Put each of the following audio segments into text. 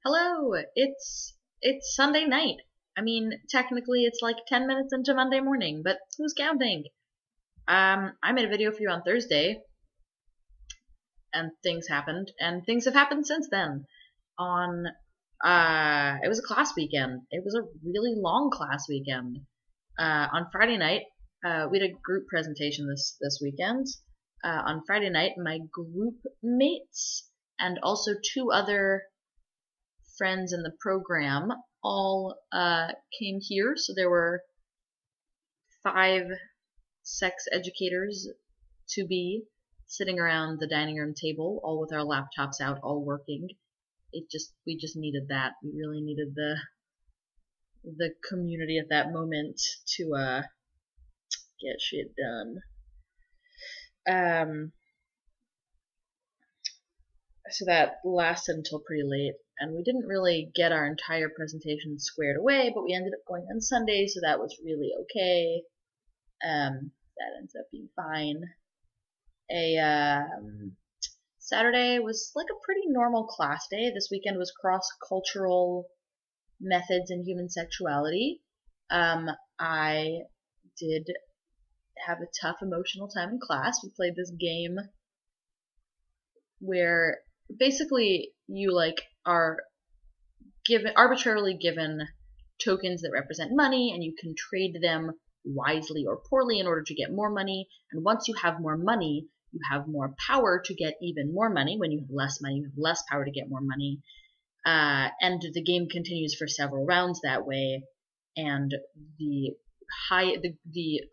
Hello, it's Sunday night. I mean, technically it's like 10 minutes into Monday morning, but who's counting? I made a video for you on Thursday, and things happened, and things have happened since then. On it was a class weekend. It was a really long class weekend. On Friday night, we had a group presentation this weekend. On Friday night, my group mates and also two other friends in the program all came here. So there were 5 sex educators to be sitting around the dining room table, all with our laptops out, all working. We just needed that. We really needed the community at that moment to get shit done. So that lasted until pretty late, and we didn't really get our entire presentation squared away, but we ended up going on Sunday, so that was really okay. That ends up being fine. Saturday was like a pretty normal class day. This weekend was cross-cultural methods in human sexuality. I did have a tough emotional time in class. We played this game where basically you are arbitrarily given tokens that represent money, and you can trade them wisely or poorly in order to get more money. And once you have more money, you have more power to get even more money. When you have less money, you have less power to get more money. And the game continues for several rounds that way. And we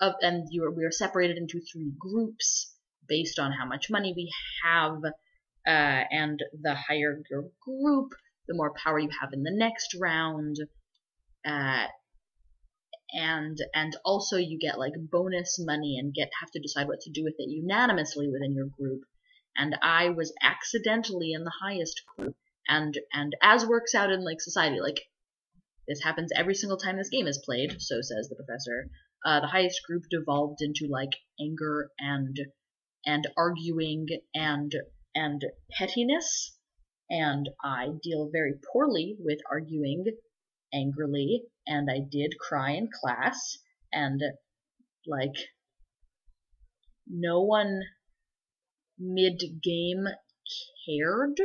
are separated into 3 groups based on how much money we have. And the higher your group, the more power you have in the next round. And also you get like bonus money and have to decide what to do with it unanimously within your group. And I was accidentally in the highest group. And as works out in like society, like this happens every single time this game is played, so says the professor. The highest group devolved into like anger and arguing and pettiness, and I deal very poorly with arguing angrily, and I did cry in class, and like no one mid-game cared,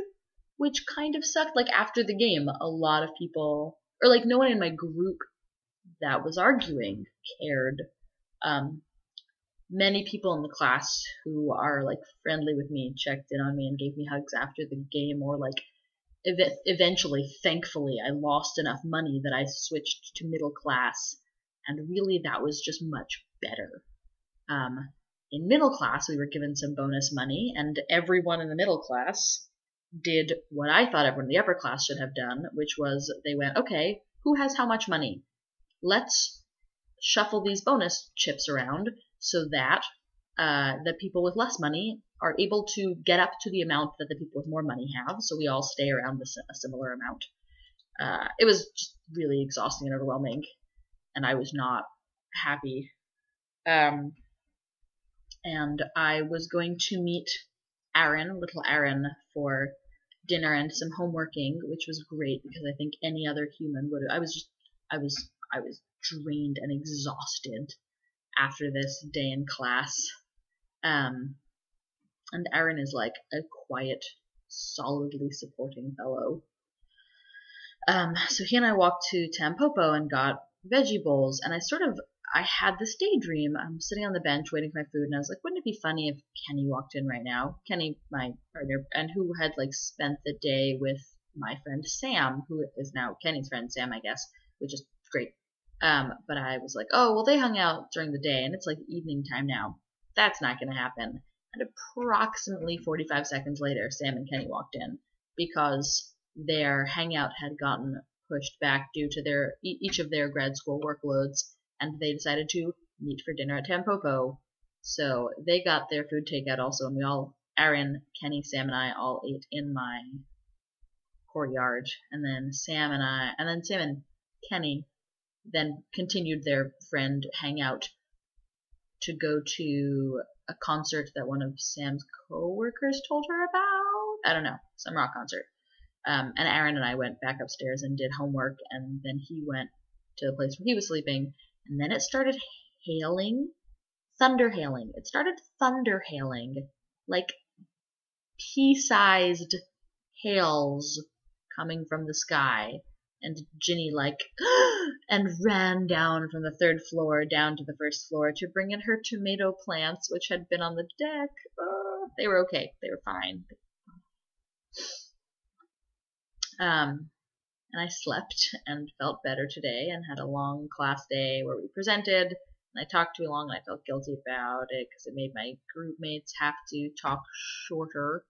which kind of sucked. Like after the game, a lot of people, or like no one in my group that was arguing cared. Many people in the class who are like friendly with me checked in on me and gave me hugs after the game, or like eventually, thankfully, I lost enough money that I switched to middle class, and really that was just much better. In middle class, we were given some bonus money, and everyone in the middle class did what I thought everyone in the upper class should have done, which was they went, okay, who has how much money? Let's shuffle these bonus chips around so that the people with less money are able to get up to the amount that the people with more money have, so we all stay around a similar amount. It was just really exhausting and overwhelming, and I was not happy. And I was going to meet little Aaron, for dinner and some homeworking, which was great because I think any other human would have. I was drained and exhausted after this day in class. And Aaron is like a quiet, solidly supporting fellow. So he and I walked to Tampopo and got veggie bowls, and I had this daydream. I'm sitting on the bench waiting for my food, and I was like, wouldn't it be funny if Kenny walked in right now? Kenny, my partner, and who had like spent the day with my friend Sam, who is now Kenny's friend Sam, I guess, which is great. But I was like, oh, well, they hung out during the day, and it's like evening time now. That's not going to happen. And approximately 45 seconds later, Sam and Kenny walked in because their hangout had gotten pushed back due to each of their grad school workloads, and they decided to meet for dinner at Tampopo. So they got their food takeout also, and we all, Aaron, Kenny, Sam, and I all ate in my courtyard. And then Sam and Kenny then continued their friend hangout to go to a concert that one of Sam's co-workers told her about. I don't know, some rock concert. And Aaron and I went back upstairs and did homework, and then he went to the place where he was sleeping, and then it started hailing, thunder hailing. It started thunder hailing, like pea-sized hails coming from the sky. And Ginny and ran down from the 3rd floor down to the 1st floor to bring in her tomato plants, which had been on the deck. Oh, they were okay. They were fine. And I slept and felt better today and had a long class day where we presented. And I talked too long and I felt guilty about it because it made my group mates have to talk shorter.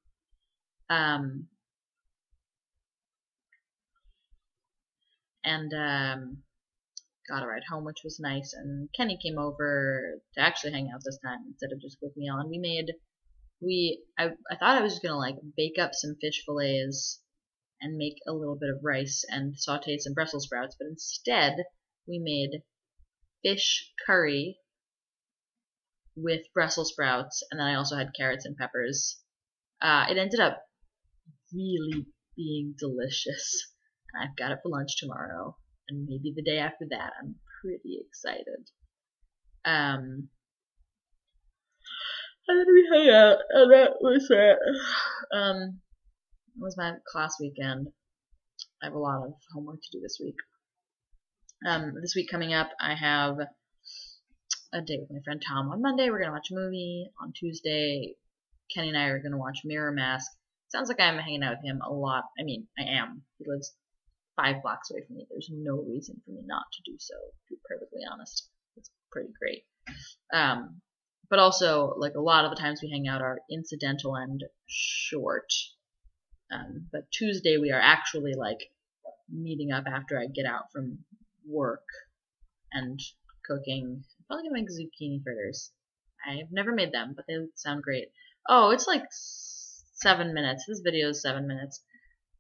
Got a ride home, which was nice. And Kenny came over to actually hang out this time instead of just with me on. I thought I was just gonna like bake up some fish fillets and make a little bit of rice and saute some Brussels sprouts, but instead we made fish curry with Brussels sprouts, and then I also had carrots and peppers. It ended up really being delicious. I've got it for lunch tomorrow, and maybe the day after that. I'm pretty excited. And then we hung out, and that was it. It was my class weekend. I have a lot of homework to do this week. This week coming up, I have a date with my friend Tom on Monday. We're going to watch a movie. On Tuesday, Kenny and I are going to watch Mirror Mask. Sounds like I'm hanging out with him a lot. I mean, I am. He lives 5 blocks away from me. There's no reason for me not to do so, to be perfectly honest. It's pretty great. But also, like, a lot of the times we hang out are incidental and short. But Tuesday we are actually, like, meeting up after I get out from work and cooking. I'm probably gonna make zucchini fritters. I've never made them, but they sound great. Oh, it's like 7 minutes. This video is 7 minutes.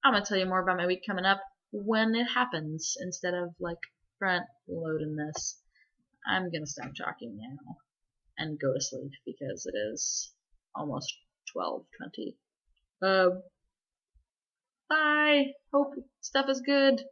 I'm gonna tell you more about my week coming up when it happens instead of like front loading this. I'm gonna stop talking now and go to sleep because it is almost 12:20. Bye. Hope stuff is good.